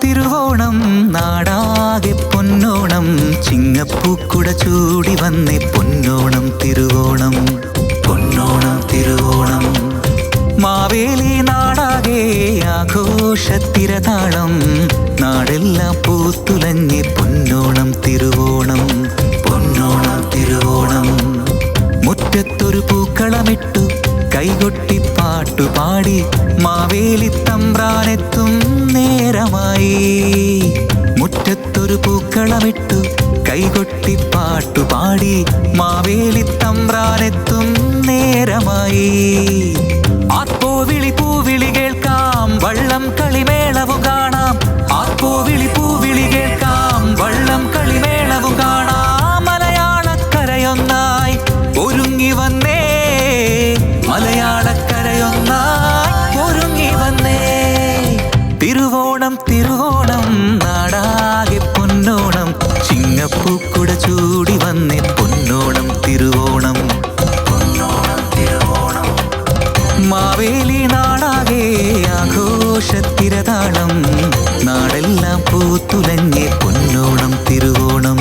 തിരുവോണം നാടാകെ പൊന്നോണം ചിങ്ങപ്പൂക്കുട ചൂടി വന്നേ പൊന്നോണം തിരുവോണം പൊന്നോണം തിരുവോണം മാവേലി നാടാകെ ആഘോഷത്തിരതാളം നാടെല്ലാം പൂത്തുലഞ്ഞേ പൊന്നോണം തിരുവോണം പൊന്നോണം തിരുവോണം മുറ്റത്തൊരു പൂക്കളമിട്ടു കൈകൊട്ടി പാട്ടുപാടി മാവേലി തമ്പ്രാനെത്തും നേരമായി മുറ്റത്തൊരു പൂക്കളമിട്ടു കൈകൊട്ടി പാട്ടുപാടി മാവേലി തമ്പ്രാനെത്തും നേരമായി ആർപ്പോവിളി പൂവിളി കേൾക്കാം വള്ളം കളിമേളവും കാണാം ആർപ്പോവിളി പൂവിളി കേൾക്കാം വള്ളം കളിമേളവും കാണാം മലയാളക്കരയൊന്നായി ഒരുങ്ങി വന്നേ മലയാളക്കരയൊന്നായി ഒരുങ്ങി വന്നേ തിരുവോണം തിരുവോണം നാടാകെ പൊന്നോണം ചിങ്ങപ്പൂക്കുട ചൂടി വന്നേ പൊന്നോണം തിരുവോണം പൊന്നോണം തിരുവോണം മാവേലി നാടാകെ ആഘോഷത്തിരതാളം നാടെല്ലാം പൂത്തുലഞ്ഞേ പൊന്നോണം തിരുവോണം